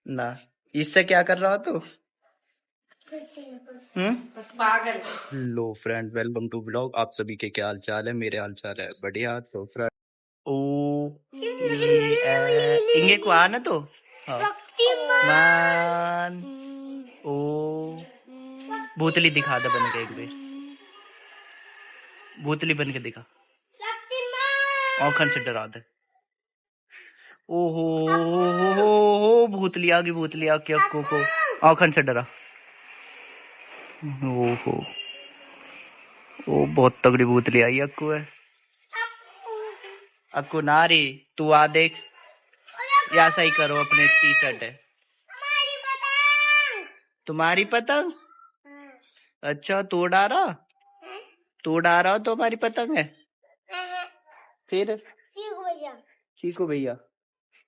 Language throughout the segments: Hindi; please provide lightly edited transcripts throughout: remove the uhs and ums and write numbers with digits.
ना इससे क्या कर रहा हो तू? पागल। लो फ्रेंड, वेलकम टू ब्लॉग। आप सभी के क्या हाल चाल है? मेरे हाल चाल है बढ़िया। तो फ्रेंड ओ इंगे को आना तो मान ओ भूतली दिखा दे बन के एक बार। भूतली बन के दिखा, औखन से डरा दे। ओहो भूतली आ गई, भूतली आके अक्कू को औखन से डरा। ओहो ओ बहुत तगड़ी भूतली आई अक्कू है। अक्कू नारी तू आ देख, या सही करो अपने टी शर्ट है। तुम्हारी पतंग? अच्छा तू उड़ा रहा, तू उड़ा रहा तो हमारी पतंग है फिर? चीकू भैया।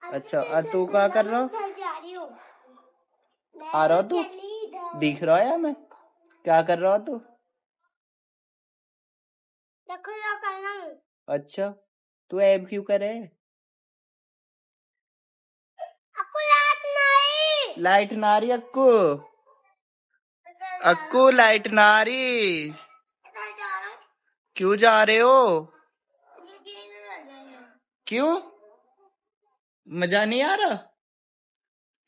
अच्छा और तू क्या कर रहा हो? आ रहा तू? दिख रहा है हमें? क्या कर रहा तू? अच्छा तू ऐब क्यों करे? लाइट नारी अक्कू, अक्कू लाइट नारी। क्यों जा रहे हो? क्यों मजा नहीं आ रहा?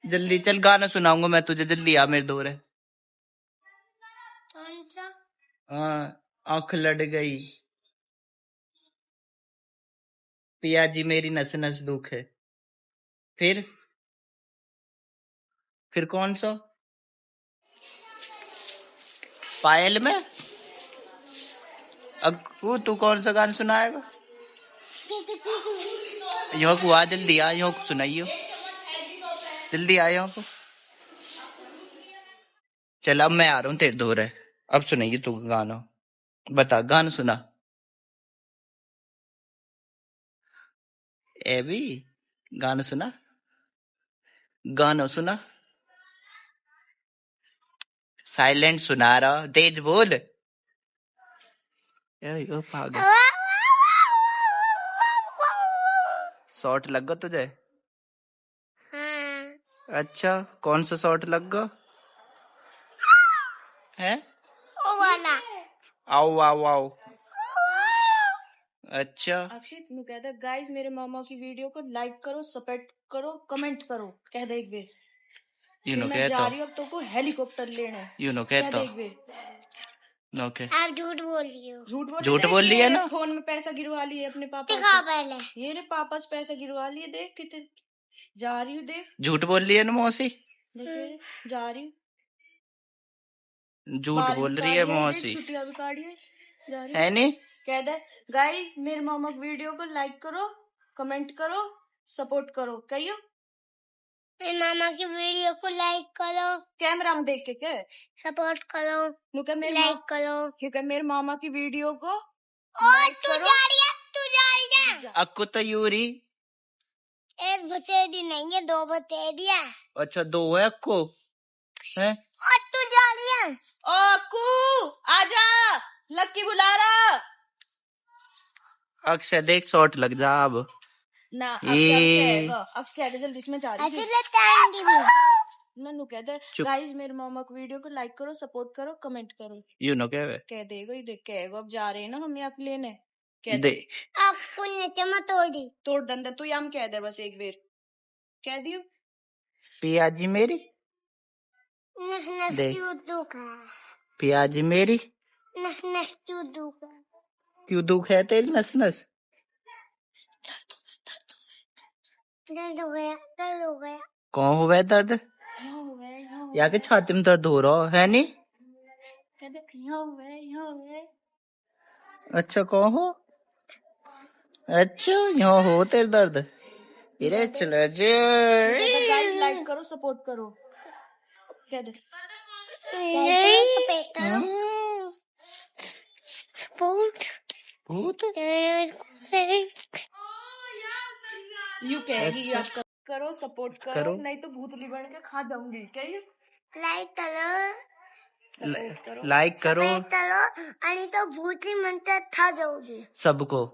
जल्दी चल गाना सुनाऊंगा मैं तुझे, जल्दी आ मेरे दौर है। हाँ आंख लड़ गई पिया जी मेरी नस नस दुख है। फिर कौन सा? पायल में? अक्कू तू कौन सा गाना सुनाएगा? यो को आ जल्दी आ, यो को सुनाइयो जल्दी आ यो को। चल अब मैं आ रहा हूँ तेरे दौर है, अब सुनाइए तू गाना। बता गाना सुना। ए भी गाना सुना, गाना सुना। साइलेंट सुना रहा, तेज बोल। यो पागल। शॉट लग गया तुझे? हाँ। अच्छा कौन सा शॉट लग गया है? ओ वाला। आओ आओ आओ। अच्छा अक्षित नु कहता गाइस मेरे मामा की वीडियो को लाइक करो, सपोर्ट करो, कमेंट करो। कह दे एक बार। यू नो मैं जा रही हूँ अब तो को हेलीकॉप्टर लेने। यू नो कह कहता दे एक बार। ओके आप झूठ बोल रही हो। झूठ बोल रही है ना? फोन में पैसा गिरवा लिए अपने पापा दिखा पहले। ये रे पापा से पैसा गिरवा लिए, देख कितने जा रही हूँ, देख झूठ बोल रही है ना मौसी? देख जा रही हूँ, झूठ बोल रही है मौसी छुट्टियां भी काटिए जा रही है नहीं? कह दे गाइस मेरे मामा की वीडियो को लाइक करो, कमेंट करो, सपोर्ट करो। कहियो मेरे मामा की वीडियो को लाइक करो, कैमरा में देख के क्या सपोर्ट करो, लाइक करो। क्योंकि मेरे मामा की वीडियो को और तू जा रही है अक्कू तो यूरी एक बतेरी नहीं है, दो बतेरिया। अच्छा दो है अक्कू है। और तू जा रही है? ओ अक्कू आजा, लक्की बुला रहा। अक्षय देख शॉट लग जा अब ना अब कह दे जल्दी इसमें जा रही ऐसे लगता है नन्नू कहते गाइस मेरे मामा की वीडियो को लाइक करो, सपोर्ट करो, कमेंट करो। यू नो कह देगा ही देख के अब जा रहे हैं ना हम यहाँ लेने। कह दे आपको नीचे तोड़ी तोड़ दंदे तू हम कह दे बस एक बार कह दियो पिया जी मेरी नस नस क्यों दुख है? पिया जी मेरी नस नस क्यों दुख है? क्यों दुख है तेरी नस नस? दर्द हो गया, दर्द हो गया। कौन हो गया दर्द? या के छाती में दर्द हो रहा है नहीं? अच्छा कौन हो? अच्छा यहाँ हो तेरे दर्द? इरे चलो जे लाइक करो, सपोर्ट करो। कह दे भूत यू कहेगी याद करो, सपोर्ट करो, नहीं तो भूतली बन के खा जाऊंगी। कहिए लाइक करो, लाइक करो आणि तो भूतली म्हणते खा जाऊंगी सबको।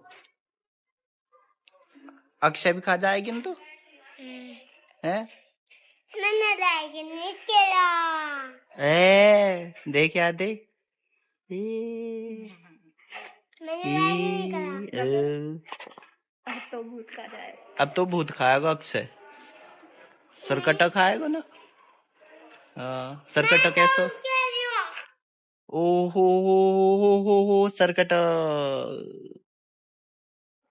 अक्षय भी खा जाएगी ना तो है? मैंने लाइक नहीं किया। देख याद दे। मैंने लाइक नहीं करा। अब तो भूत खा जाए। अब तो भूत खाएगा अक्सर। सरकटा खाएगा ना। हाँ सरकटा कैसा? ओहो हो सरकटा।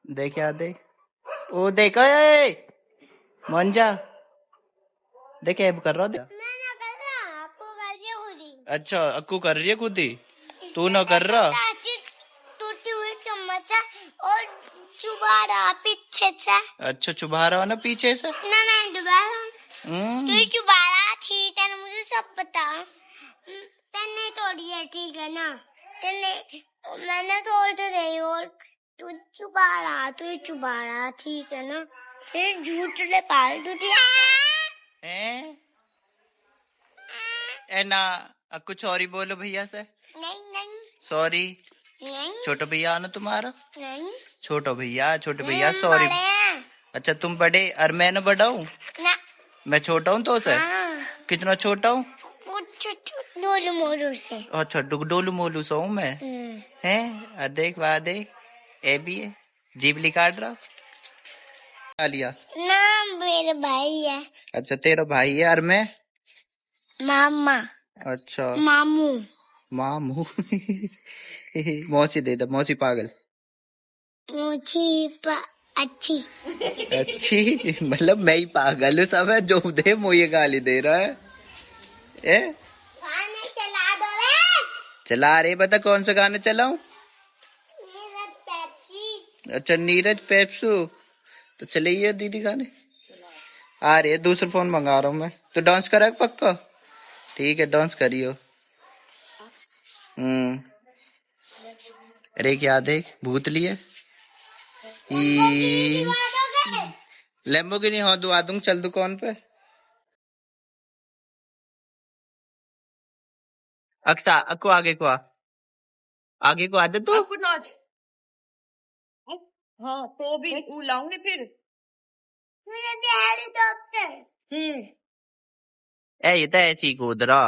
देख याद दे। ओ देख मंजा देख ऐब कर रहा था। मैं ना कर रहा, आपको कर रही हूँ खुद ही। अच्छा अक्कू कर रही है खुद ही। तू ना कर रहा। टूटी हुई चम्मच और चुबा रहा पीछे से। अच्छा चुभा रहा ना पीछे से। ना मैं डुबा रहा। तू चुबा रहा थी, तेने मुझे सब पता। तेने तोड़ी है ठीक है ना। तेने मैंने तोड़ तो नहीं और तू चुबा रहा ठीक है ना। फिर झूठ ले पाल टूटी ए ना कुछ और ही बोलो भैया से। नहीं सॉरी। नहीं छोटा भैया ना तुम्हारा। नहीं छोटे भैया सॉरी। अच्छा तुम बड़े और मैं ना बड़ा हूँ। ना मैं छोटा हूँ तो से। कितना छोटा हूँ? डोलू मोलू से। अच्छा डोलू मोलू से हूँ मैं। हैं देख वाह देख ए भी है जीवली काट रहा लिया ना मेरे भाई है। अच्छा तेरा भाई है और मैं मामा। अच्छा मामू मामू मौसी दे दे मौसी पागल अच्छी अच्छी मतलब मैं ही पागल हूँ सब है जो दे मुझे गाली दे रहा है। चला दो रे। चला रहे बता कौन सा गाना चलाऊं? अच्छा नीरज पेप्सू तो चलिए दीदी गाने आ रहे दूसरा फोन मंगा रहा हूँ मैं। तो डांस करा पक्का? ठीक है डांस करियो। अरे क्या देख भूत लिए लैम्बोर्गिनी हाँ दुआ दूं चल दुकान पे। अक्सा अक्को आगे को आ दे तू। आपको नाच। हाँ तो भी लाऊंगी फिर। ये तो ऐसी ही कूद रहा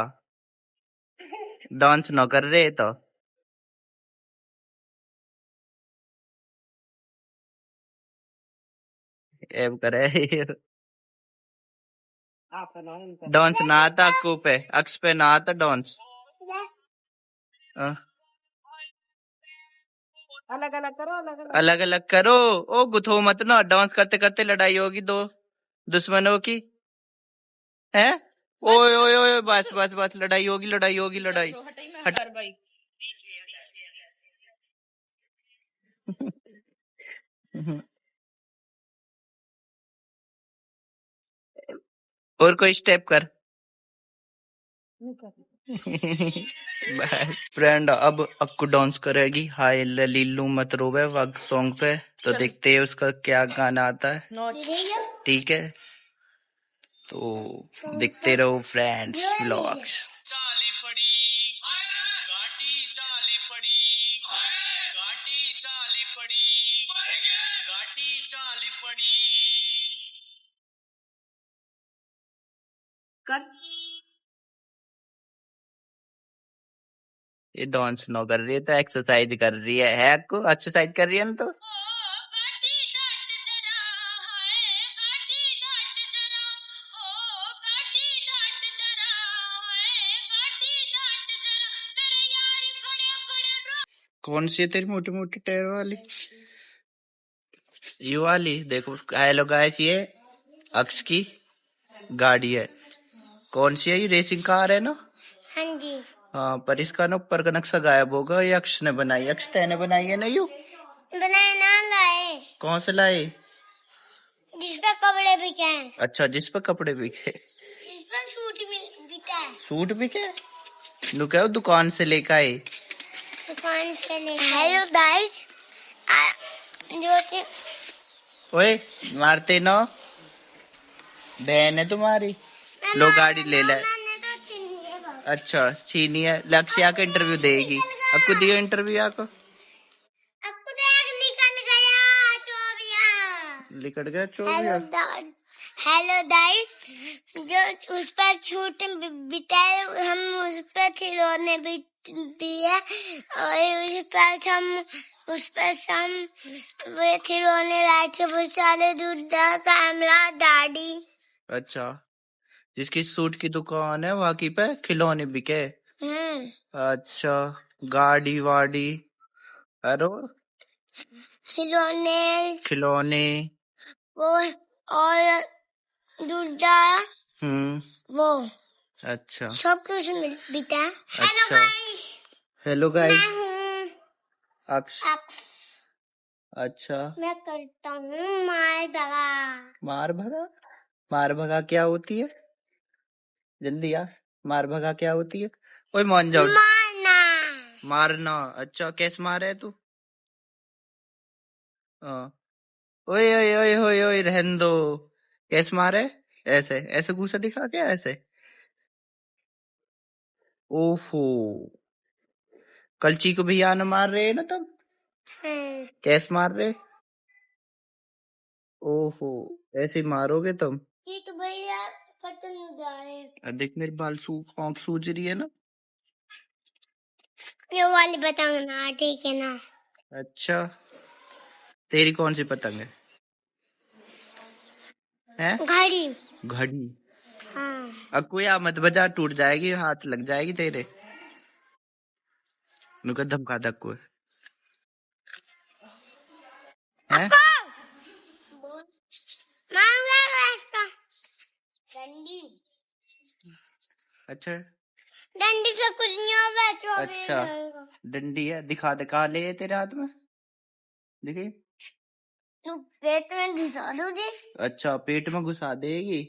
डांस न कर रहे तो एब करे डांस ना आता अक्कू पे अक्स पे ना आता डांस। अलग अलग करो ओ गुथो मत ना डांस करते करते लड़ाई होगी दो दुश्मनों की है। ओए ओए ओए बस बस बस लड़ाई होगी लड़ाई हट भाई। और कोई स्टेप कर फ्रेंड अब अक्कू डांस करेगी हाय ललीलू मत रोवे वग सॉन्ग पे तो देखते हैं उसका क्या गाना आता है। ठीक है तो देखते रहो फ्रेंड्स व्लॉग्स। ये डांस नो कर रही है तो एक्सरसाइज कर रही है अक्कू एक्सरसाइज कर रही है ना तो कौन सी है तेरी मोटी मोटी टायर वाली? ये वाली देखो हेलो गाइस ये अक्स की गाड़ी है। कौन सी है ये रेसिंग कार है ना? हाँ जी। हाँ पर इसका ना ऊपर का नक्शा गायब होगा ये अक्स ने बनाई अक्स तेने बनाई है ना यू बनाए ना लाए। कौन से लाए? जिस पे कपड़े बिके हैं। अच्छा जिस पे कपड़े बिके जिस पे सूट बिका है। सूट बिके नु क्या दुकान से लेकर आए दुकान से लेकर। हेलो गाइस जो कि ओए मारते ना बहन है तुम्हारी लो गाड़ी ले ले। अच्छा चीनी है लक्ष्या का इंटरव्यू देगी अक्कू दियो इंटरव्यू आको निकल गया चोबिया। निकल गया चोबिया। हेलो गाइस जो उस पर छूट बिताए, हम उस पर खिलौने भी है, और उस पर हम वे खिलौने लाए थे, वो सारे दूधा कैमरा डैडी। अच्छा, जिसकी सूट की दुकान है वहाँ की पे खिलौने बिके। अच्छा, गाड़ी वाड़ी, अरे खिलौने वो और दूधा वो अच्छा सब कुछ बिता। अच्छा, हेलो गाइस, अक्ष, अच्छा, मैं करता हूँ मार भगा। मार भगा क्या होती है? जल्दी यार, मार भगा क्या होती है? ओए मान जाओ। मारना। अच्छा, कैसे मारे तू? हाँ। ओए ओए ओए ओए ओए, रहने दो। कैसे मारे? ऐसे ऐसे गुस्सा दिखा के ऐसे। ओफो, कल चीकू भैया ने मार रहे हैं ना तब? कैसे मार रहे? ओहो, ऐसे ही मारोगे तुम? चीकू भैया पतंग उड़ा रहे। देख मेरे बाल आँख सूज रही है ना। ये वाली पतंग ना, ठीक है ना? अच्छा, तेरी कौन सी पतंग है? हैं? घड़ी। घड़ी। हाँ। अब कोई मत बजा, टूट जाएगी, हाथ लग जाएगी तेरे। नुका धमका धक्को है। डंडी। अच्छा, डंडी से कुछ नहीं होगा। अच्छा, डंडी है, दिखा दे, कहाँ ले तेरे हाथ में? देखिए, तू पेट में घुसा दो दे। अच्छा, पेट में घुसा देगी।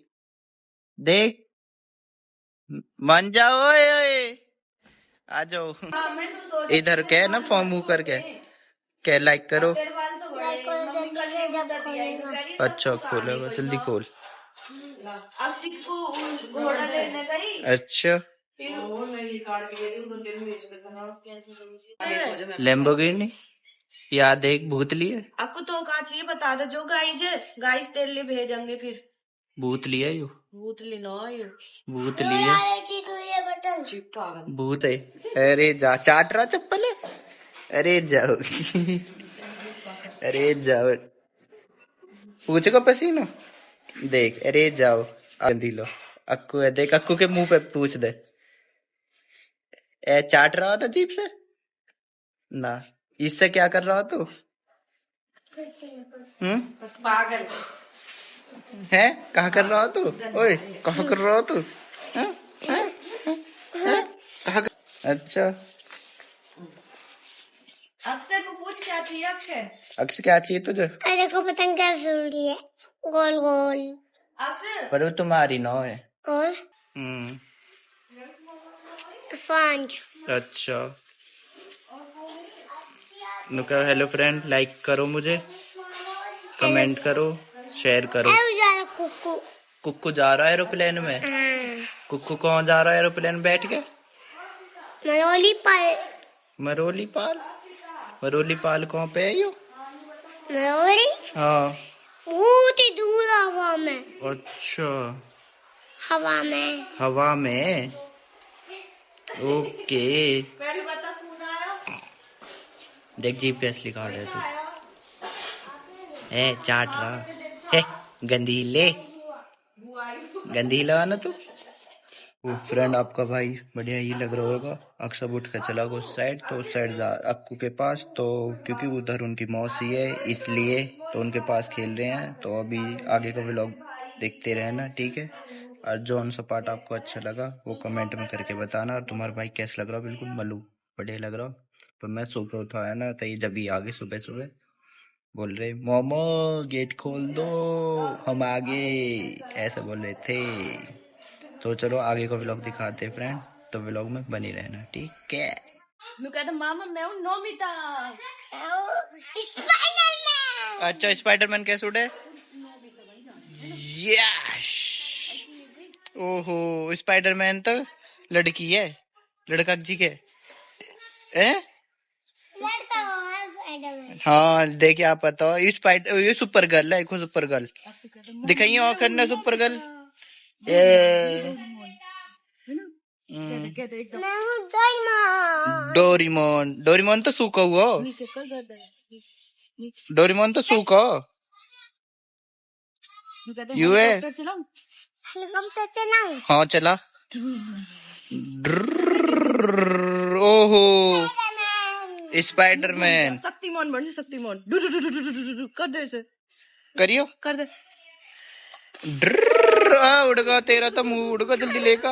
देख, मान जाओ। ओए ओए, आ जाओ। इधर क्या ना फॉर्म मुंह करके क्या लाइक करो। अच्छा, खोलेगा, जल्दी खोल। अच्छा, लैम्बोर्गिनी या देख भूतली है। आपको तो कहाँ चाहिए बता दे, जो गाइस तेरे लिए भेजेंगे फिर। भूतली है यो। भूतली ना ये भूतली है। भूत है। अरे जा, चाट रहा चप्पल है। अरे जाओ। अरे जाओ, पूछ को पसीनो देख। अरे जाओ, आंधी लो। अक्कू है, देख अक्कू के मुंह पे पूछ दे। ए चाट रहा था जीप से ना, इससे क्या कर रहा तू? पागल है, कहाँ कर रहा तू? ओए, कहाँ कर रहा तू? कहाँ कर... अच्छा, अक्षर को पूछ क्या चाहिए। अक्षर क्या चाहिए तुझे? अरे को पतंग क्या सूरी है, गोल गोल। अक्षर पर वो तुम्हारी ना है। और स्पंज। अच्छा, नुका हेलो फ्रेंड, लाइक करो मुझे, कमेंट करो, शेयर करो। कुक्कू कुक्कू जा रहा है एरोप्लेन में। कुक्कू कौन जा रहा है एरोप्लेन बैठ के? मरोली पाल। मरोली पाल? मरोली पाल कौन पे है यो? मरोली? हाँ, बहुत ही दूर हवा में। अच्छा, हवा में। हवा में, ओके। पहले बता कौन आया। देख जीपीएस लिखा दे तू। चाट रहा है, गंदीले, गंदीला ना तू। वो फ्रेंड आपका भाई बढ़िया ही लग रहा होगा। अक्सर उठ कर चला गया उस साइड, तो उस साइड अक्कू के पास, तो क्योंकि उधर उनकी मौसी है इसलिए तो उनके पास खेल रहे हैं। तो अभी आगे का व्लॉग देखते रहना, ठीक है? और जौन सा पार्ट आपको अच्छा लगा वो कमेंट में करके बताना। और तुम्हारा भाई कैसा लग रहा? बिल्कुल मल्लू बढ़िया लग रहा। तो मैं सुबह उठाया ना, तो ये जब ही आगे सुबह सुबह बोल रहे मोमो गेट खोल दो, हम आगे, ऐसा बोल रहे थे। तो चलो आगे का व्लॉग दिखाते फ्रेंड, तो व्लॉग में बनी रहना, ठीक है? मामा मैं हूँ नोबिता। स्पाइडरमैन। अच्छा, स्पाइडरमैन कैसे उड़े? यस। ओहो, स्पाइडरमैन तो लड़की है, लड़का जी के लड़का है स्पाइडरमैन। हाँ, देखिए आप बताओ, ये सुपर गर्ल है, सुपर गर्ल दिखाइए आखिर ना सुपर गर्ल। कहते एकदम मैं हूँ डोरेमोन। डोरीमोन। डोरीमोन तो सूखा हुआ। नीचे कर गर्दन डोरीमोन तो सूखा। कहते यू है। हेलीकॉप्टर चलाऊं। हेलीकॉप्टर चलाऊं। हाँ चला। ओहो स्पाइडरमैन। शक्तिमान बन शक्तिमान कर दे इसे। करियो कर दे। उड़गा तेरा तो मुंह उड़गा जल्दी लेका।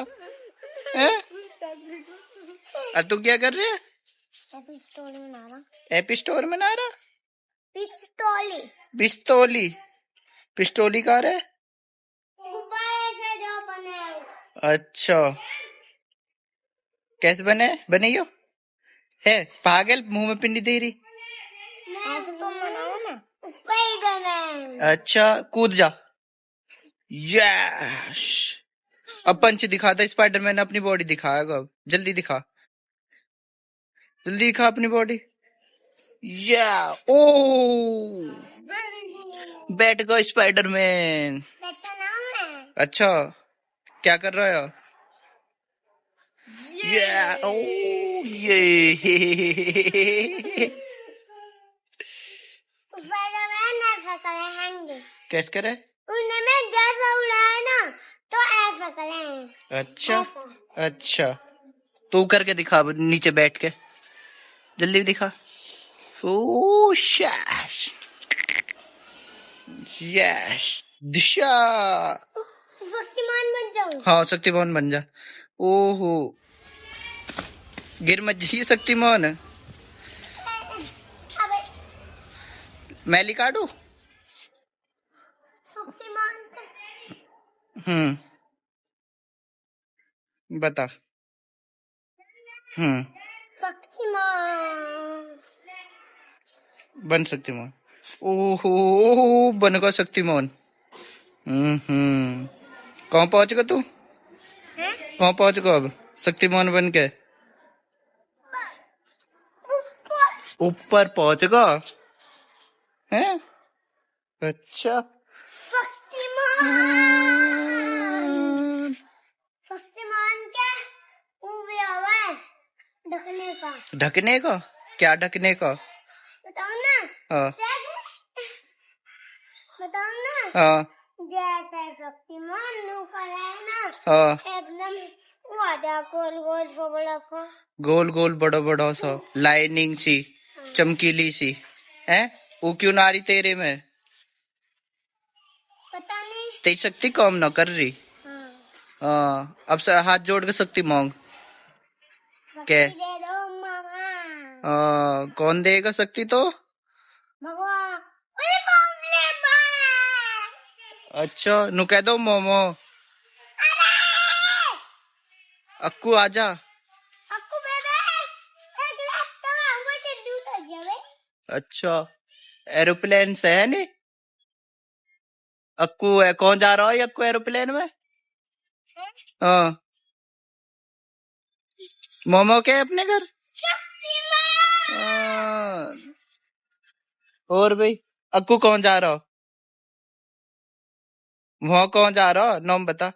और तू क्या कर रही है? पिस्तौल बना रहा। एपिस्टोर में ना रहा। पिस्तौली। पिस्तौली। पिस्तौली कहाँ है? गुब्बारे से जो बने। अच्छा कैसे बने? बनेयो है पागल मुंह में पिंडी दे रही। ऐसे तो बनाओ ना। स्पाइडरमैन। अच्छा कूद जा। यस अब पंच दिखाता स्पाइडरमैन अपनी बॉडी दिखाएगा। अब जल्दी दिखा। जल्दी दिखा अपनी बॉडी। या ओ बैठ गया स्पाइडरमैन। बैठा नाम है। अच्छा क्या कर रहा है? या ओ ये स्पाइडरमैन ऐसा करे हैंगे। कैसे करे? उन्होंने जैसा उड़ाया ना तो ऐसा करें। अच्छा अच्छा तू करके दिखा नीचे बैठ के। जल्दी दिखा। ओ शैश यस दिशा। शक्तिमान बन जाऊं। हाँ शक्तिमान बन जा। ओहो गिर मत जाइए शक्तिमान। अबे मैली काटू। शक्तिमान बता। शक्तिमान बन शक्तिमान। ओहो बन गया शक्तिमान। कहाँ पहुंच गया तू? कहाँ पहुंच गया अब शक्तिमान बन के? ऊपर पहुंच गया है। अच्छा शक्तिमान शक्तिमान क्या वो भी हुआ है ढकने का। ढकने का? क्या ढकने का? बताओ ना। हाँ बताओ ना। हाँ जैसे शक्तिमान ऊपर है ना। हाँ एकदम वो आधा गोल गोल सा बड़ा सा। गोल गोल बड़ा बड़ा सा लाइनिंग सी चमकीली सी है। वो क्यों ना रही तेरे में? पता नहीं। तेरी शक्ति कम ना कर रही। हाँ अब से हाथ जोड़ के शक्ति मांग। क्या? दे दो मामा। कौन देगा शक्ति तो? भगवान। अच्छा नु कह दो मोमो। अक्कू आजा। अक्कू बेबे एक रास्ता हुआ तो दूसरा जावे। अच्छा एरोप्लेन से है नी? अक्कू है कौन जा रहा है अक्कू एरोप्लेन में? हाँ मोमो के अपने घर। और भाई अक्कू कौन जा रहा? वहाँ कौन जा रहा? नाम बता।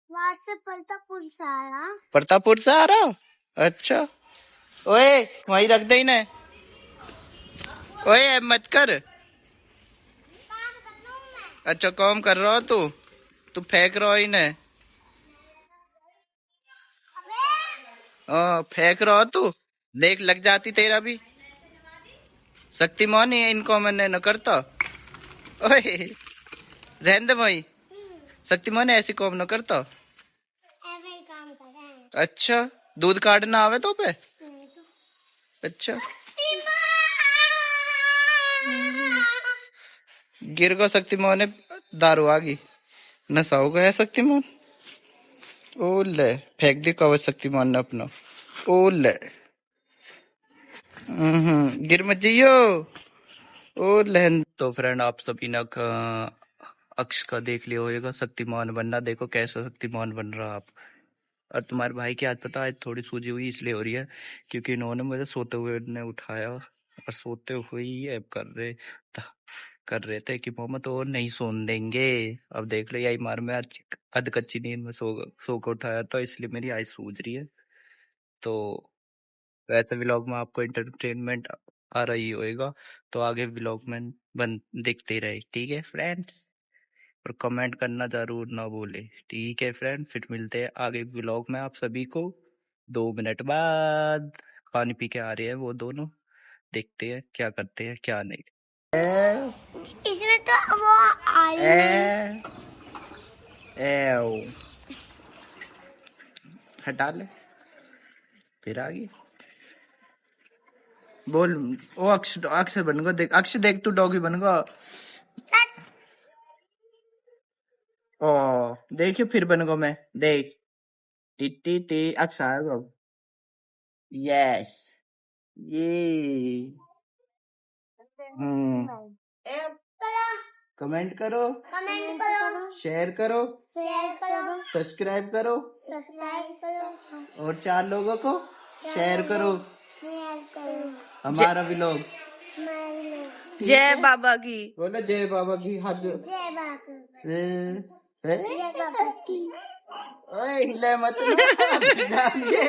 वहाँ से प्रतापपुर से आ रहा। प्रतापपुर से आ रहा? अच्छा ओए वहीं रख दे इन्हें। ओए मत कर। अच्छा काम कर रहा हो तू? तू फेंक रहा है इन्हें। फेंक रहा हो तू। देख लग जाती तेरा भी। शक्तिमान ही इनको मैंने न करता। ओए रहने दे भाई। शक्तिमान ऐसी काम न करता। ऐसे ही काम कर रहे हैं। अच्छा दूध काटना आवे तो पे? अच्छा गिर गया शक्तिमान ने। दारू आ गई नशा हो गया शक्तिमान। ओ ले फेंक दी कवच शक्तिमान ने अपना। ओ ले गिर मत जाइयो। ओ लहन तो फ्रेंड आप सभी ने अक्ष का देख लिया होगा शक्तिमान बनना। देखो कैसा शक्तिमान बन रहा आप। और तुम्हारे भाई की आज पता है थोड़ी सूजी हुई इसलिए हो रही है क्योंकि इन्होंने मुझे सोते हुए ने उठाया और सोते हुए ही ऐप कर रहे कर रहे थे कि मोहम्मद और नहीं सोने देंगे। अब देख लो, यही मार में आज अध कच्ची नींद में सो के उठाया, तो इसलिए मेरी आईज सूज रही है। तो वैसे व्लॉग में आपको इंटरटेनमेंट आ रही होएगा, तो आगे व्लॉग में देखते ही रहे, ठीक है फ्रेंड। और कमेंट करना जरूर ना भूले, ठीक है फ्रेंड। फिर मिलते हैं आगे व्लॉग में आप सभी को 2 मिनट बाद। पानी पी के आ रहे हैं वो दोनों, देखते हैं क्या करते हैं क्या नहीं। इसमें तो वो आई हटा ले, फिर आगे बोल। ओ अक्षर बन गो, देख अक्षर, देख तू डॉगी बन गो। ओ देखियो, फिर बन गो मैं, देख टी टी टी अक्षर आएगा। यस, ये कमेंट करो, शेयर करो, सब्सक्राइब करो, और 4 लोगों को शेयर करो हमारा व्लॉग। जय बाबा की। बोलो जय बाबा की। हाथ जय बाबा की। ओए हिले मत ना, जाइए।